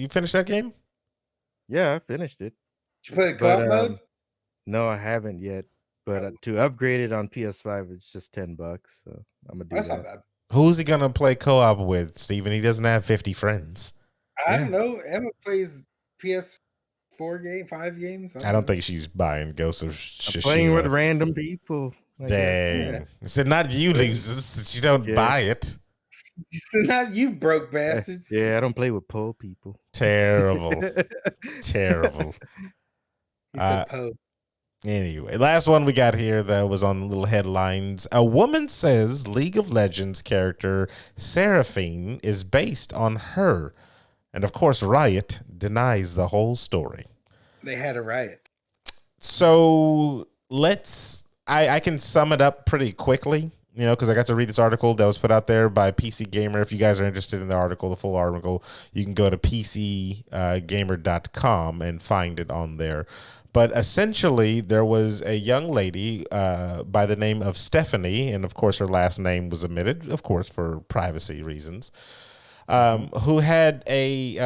finished that game? Yeah, I finished it. Did you play the co-op mode? No, I haven't yet. But to upgrade it on PS5, it's just $10. So I'm gonna do that. Not bad. Who's he gonna play co-op with, Steven? He doesn't have 50 friends. I don't know. Emma plays PS4 game, 5 games. I don't think she's buying Ghost of Tsushima. Playing with random people. Dang. So not you losers since you don't buy it. So not you broke bastards. Yeah, I don't play with poor people. Terrible. Terrible. He said Poe. Anyway, last one we got here that was on little headlines. A woman says League of Legends character Seraphine is based on her. And of course, Riot denies the whole story. They had a riot. So I can sum it up pretty quickly, because I got to read this article that was put out there by PC Gamer. If you guys are interested in the article, the full article, you can go to pcgamer.com and find it on there. But essentially, there was a young lady by the name of Stephanie, and of course her last name was omitted, of course, for privacy reasons, who had a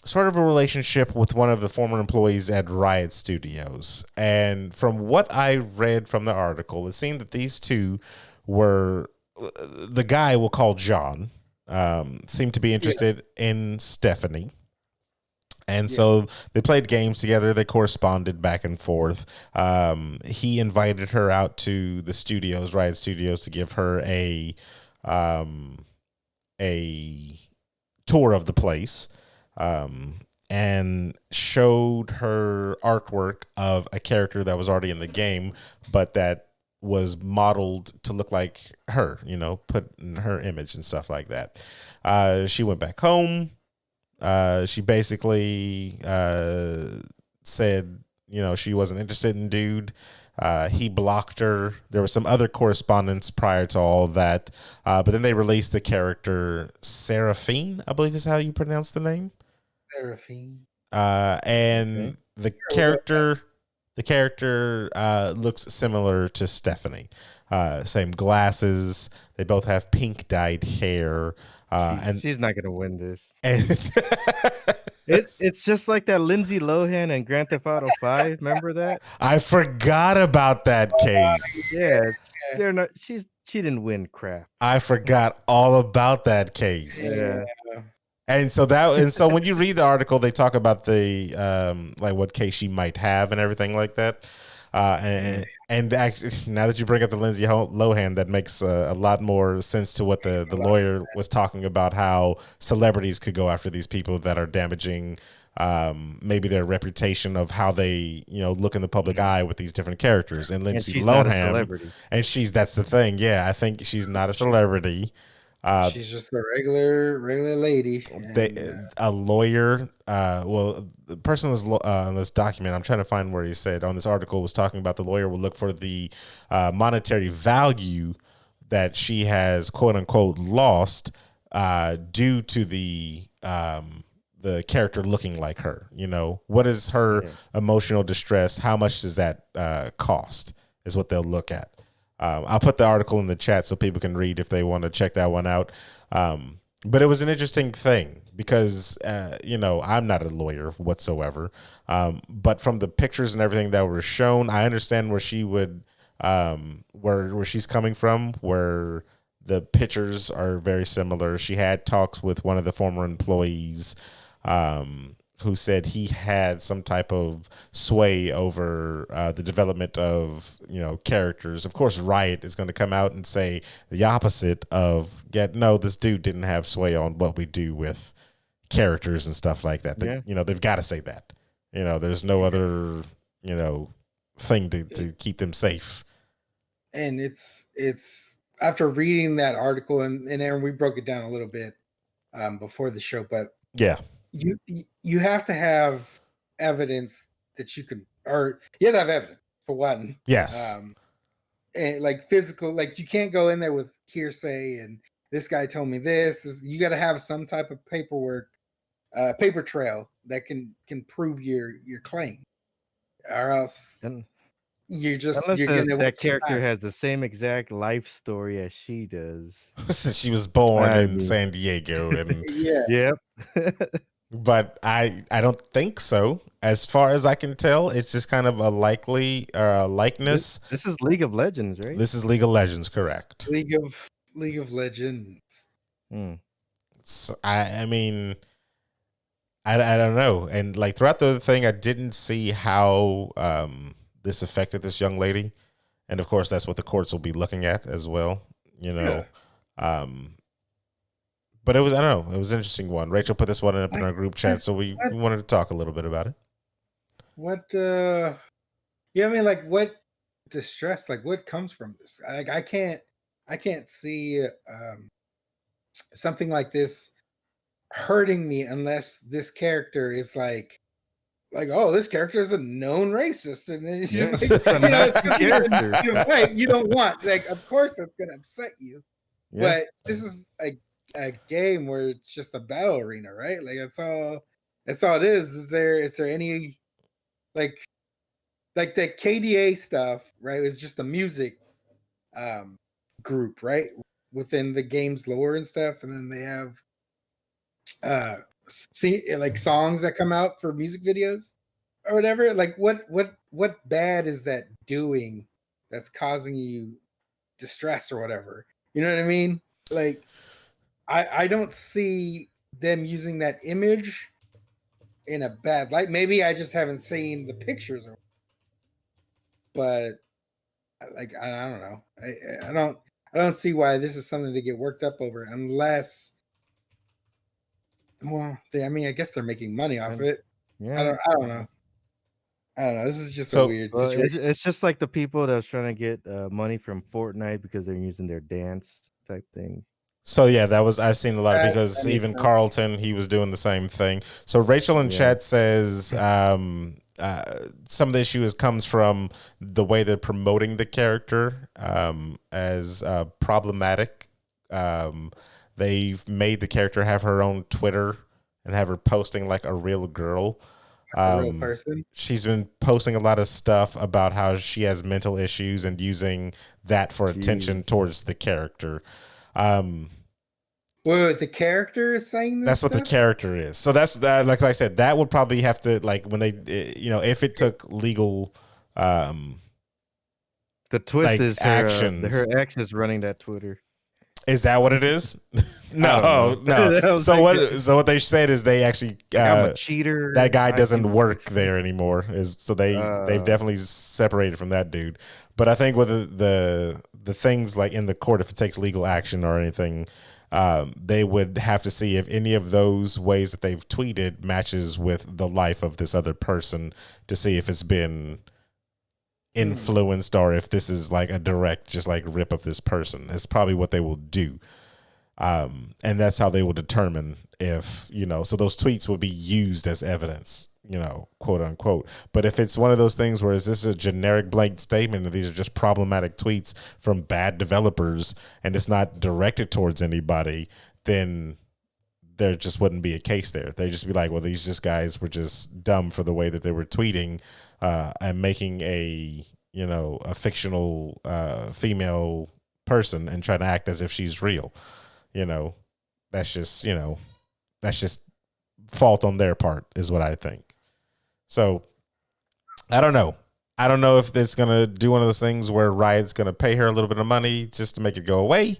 sort of a relationship with one of the former employees at Riot Studios. And from what I read from the article, it seemed that these two were, the guy we'll call John, seemed to be interested in Stephanie. And so they played games together. They corresponded back and forth. He invited her out to the studios, Riot Studios, to give her a tour of the place, and showed her artwork of a character that was already in the game, but that was modeled to look like her, put in her image and stuff like that. She went back home. She basically said, she wasn't interested in dude. He blocked her. There was some other correspondence prior to all that. But then they released the character Seraphine, I believe is how you pronounce the name. Seraphine. And the character looks similar to Stephanie. Same glasses. They both have pink dyed hair. And she's not gonna win this. It's just like that Lindsay Lohan and Grand Theft Auto 5. Remember that? I forgot about that case. Yeah, they're not. She didn't win crap. I forgot all about that case. Yeah. And so when you read the article, they talk about the like what case she might have and everything like that. And actually, now that you bring up the Lindsay Lohan, that makes a lot more sense to what the lawyer was talking about, how celebrities could go after these people that are damaging maybe their reputation of how they look in the public eye with these different characters. And Lindsay Lohan, and that's the thing. Yeah, I think she's not a celebrity. She's just a regular lady. A lawyer. Well, the person on this document, I'm trying to find where he said on this article, was talking about the lawyer will look for the monetary value that she has, quote unquote, lost due to the character looking like her. What is her emotional distress? How much does that cost? Is what they'll look at. I'll put the article in the chat so people can read if they want to check that one out. But it was an interesting thing because, I'm not a lawyer whatsoever. But from the pictures and everything that were shown, I understand where she would, where she's coming from, where the pictures are very similar. She had talks with one of the former employees, who said he had some type of sway over the development of, characters. Of course, Riot is going to come out and say the opposite of, no, this dude didn't have sway on what we do with characters and stuff like that. They've got to say that. There's no other, thing to keep them safe. And it's after reading that article, and Aaron, we broke it down a little bit before the show, but yeah. You have to have evidence that you can, or you have to have evidence for one. Yes. And like physical, like you can't go in there with hearsay and this guy told me this. You got to have some type of paper trail that can prove your claim, or else you're gonna that character has the same exact life story as she does. Since she was born in San Diego, and yeah. But I don't think so. As far as I can tell, it's just kind of a likely likeness. This is League of Legends, right? This is League of Legends, correct? League of Legends. So, I mean, I don't know. And like throughout the thing, I didn't see how this affected this young lady. And of course, that's what the courts will be looking at as well, you know. Yeah. But it was, I don't know, it was an interesting one. Rachel put this one up in our group chat, so we wanted to talk a little bit about it. What, I mean, like, what distress, like, what comes from this? Like, I can't see something like this hurting me unless this character is like, oh, this character is a known racist, and then it's just like, you don't want, like, of course that's gonna upset you, but this is a game where it's just a battle arena, right? Like that's all it is. Is there any like the KDA stuff, right? It was just the music group, right, within the game's lore and stuff, and then they have like songs that come out for music videos or whatever. Like what bad is that doing that's causing you distress or whatever? You know what I mean? Like I don't see them using that image in a bad light. Maybe I just haven't seen the pictures, but like I don't know. I don't see why this is something to get worked up over unless. Well, I guess they're making money off of it. Yeah. I don't know. This is just a weird situation. It's just like the people that was trying to get money from Fortnite because they're using their dance type thing. So yeah, I've seen a lot of, because even Carlton, he was doing the same thing. So Rachel in chat says some of the issue comes from the way they're promoting the character as problematic. They've made the character have her own Twitter and have her posting like a real girl. A real person. She's been posting a lot of stuff about how she has mental issues and using that for attention towards the character. Wait, the character is saying this? That's what the character is. So that's like I said, that would probably have to, like, when they, if it took legal, the twist like, is her ex is running that Twitter. Is that what it is? No. So what they said is they actually I'm a cheater. That guy doesn't work there anymore. They've definitely separated from that dude. But I think with the things like in the court, if it takes legal action or anything, they would have to see if any of those ways that they've tweeted matches with the life of this other person to see if it's been influenced or if this is like a direct just like rip of this person. It's probably what they will do. And that's how they will determine if, so those tweets will be used as evidence, quote unquote. But if it's one of those things where is this a generic blank statement and these are just problematic tweets from bad developers and it's not directed towards anybody, then there just wouldn't be a case there. They'd just be like, well, these just guys were just dumb for the way that they were tweeting and making a fictional female person and trying to act as if she's real. That's just fault on their part is what I think. So I don't know. I don't know if it's going to do one of those things where Riot's going to pay her a little bit of money just to make it go away.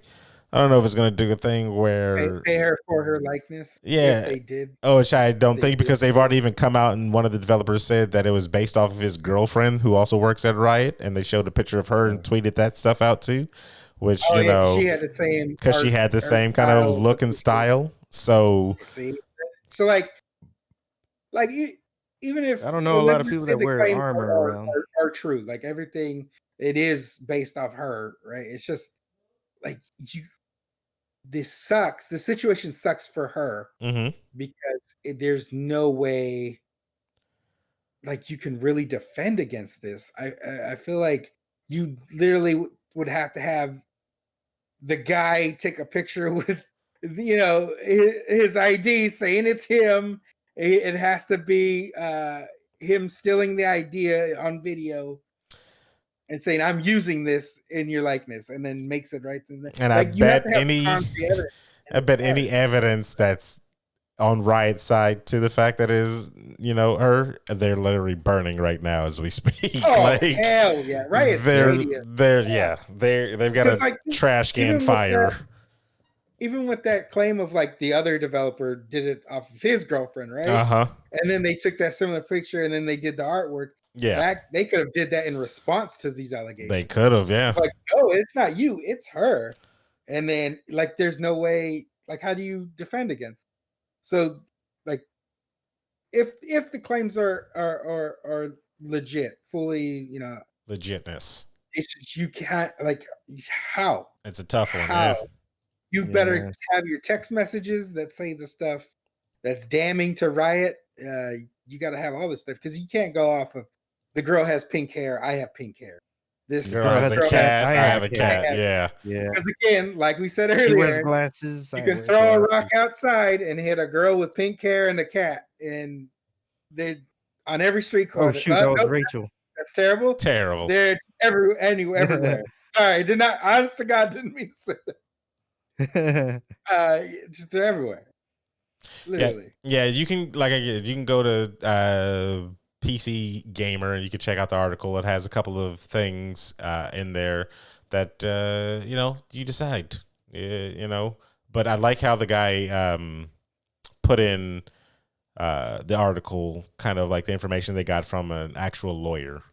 I don't know if it's going to do a thing where pay her for her likeness. Yeah, if they did. Oh, which I don't think, because they've already even come out and one of the developers said that it was based off of his girlfriend who also works at Riot, and they showed a picture of her and tweeted that stuff out too. Which she had the same because she had the same kind of look and style. So like even if I don't know a lot of people that wear armor around are true, like everything, it is based off her, right? It's just like this sucks. The situation sucks for her because there's no way like you can really defend against this. I feel like you literally would have to have the guy take a picture with his ID saying it's him. It has to be him stealing the idea on video and saying, I'm using this in your likeness, and then makes it right. And I bet any evidence that's on Riot's side to the fact that is, her, they're literally burning right now as we speak. Oh, hell yeah. Riot's they've got a trash can fire. even with that claim of like the other developer did it off of his girlfriend, right? And then they took that similar picture and then they did the artwork. Yeah, they could have did that in response to these allegations. They could have, yeah. Like, no, it's not you, it's her. And then like, there's no way. Like, how do you defend against it? So, like, if the claims are legit, fully, legitness, you can't, like, how? It's a tough one. How? Yeah. You better have your text messages that say the stuff that's damning to Riot. You got to have all this stuff because you can't go off of the girl has pink hair. I have pink hair. This girl has a cat. I have a cat. Yeah. Because again, like we said earlier, she wears glasses. You can throw a rock outside and hit a girl with pink hair and a cat, and they on every street corner. Oh shoot, that was Rachel. That's terrible. Terrible. They're everywhere. Sorry, did not. Honest to God, didn't mean to say that. Just they're everywhere. Literally. Yeah. You can you can go to PC Gamer and you can check out the article. It has a couple of things in there that you decide. But I like how the guy put in the article, kind of like the information they got from an actual lawyer,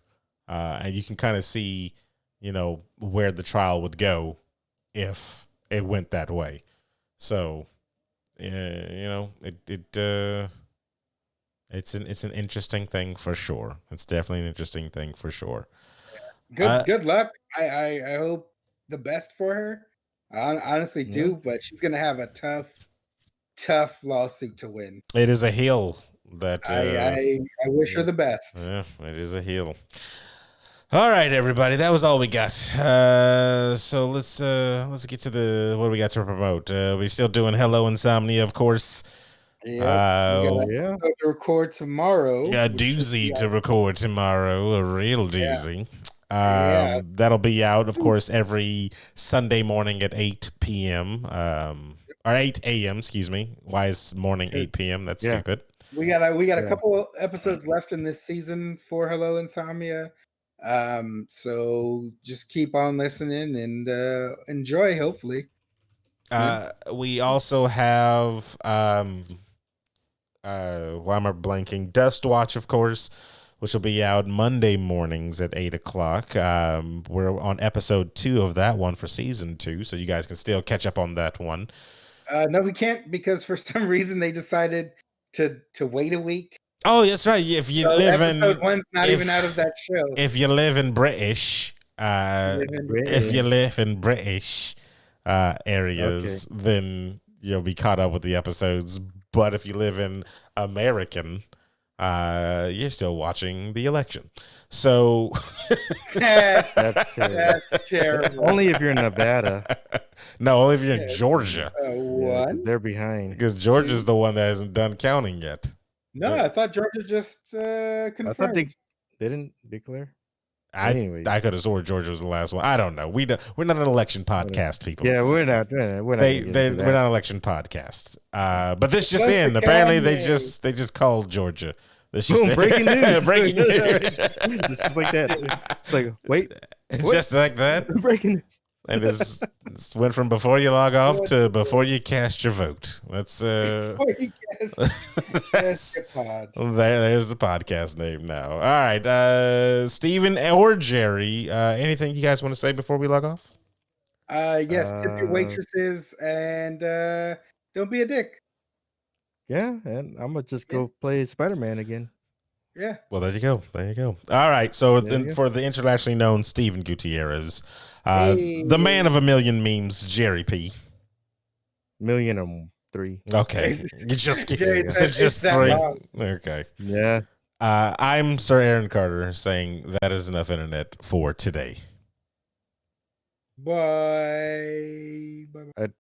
and you can kind of see where the trial would go if it went that way. So it's an interesting thing for sure. It's definitely an interesting thing for sure. Good luck. I hope the best for her. I honestly do, but she's gonna have a tough lawsuit to win. It is a hill that I wish her the best. Yeah, it is a hill. All right, everybody, that was all we got. So let's get to what do we got to promote. We still doing Hello Insomnia, of course. Yeah. To record tomorrow. A doozy to record tomorrow, a real doozy. That'll be out, of course, every Sunday morning at 8 p.m. Or 8 a.m. Excuse me. Why is morning 8 p.m.? That's stupid. We got a couple of episodes left in this season for Hello Insomnia. So just keep on listening and enjoy. Hopefully. We also have why am I blanking? Dust Watch, of course, which will be out Monday mornings at 8 o'clock. We're on episode 2 of that one for season 2, so you guys can still catch up on that one. No, we can't because for some reason they decided to wait a week. Oh, that's right. If you live in episode 1's not even out of that show. If you live in British, if you live in British areas, then you'll be caught up with the episodes. But if you live in American, you're still watching the election. So that's terrible. Only if you're in Nevada. No, only if you're in Georgia. What? They're behind. Because Georgia's the one that hasn't done counting yet. No, I thought Georgia just confirmed. I thought they didn't declare. I could have sworn Georgia was the last one. I don't know. We're not an election podcast, people. Yeah, we're not. We're not an election podcast. But this just in. Apparently, they just called Georgia. This just breaking news. Breaking news. It's just like that. It's like wait, just like that. Breaking news. And this went from before you log off to before you cast your vote. That's there's the podcast name now. All right, Steven or Jerry, anything you guys want to say before we log off? Yes, tip your waitresses and don't be a dick. Yeah, and I'm gonna just go play Spider-Man again. Yeah. Well, there you go. All right. So for the internationally known Steven Gutierrez, the man of a million memes, Jerry P. 1,000,003. Okay. It's just 3. Okay. Yeah. I'm Sir Aaron Carter saying that is enough internet for today. Bye.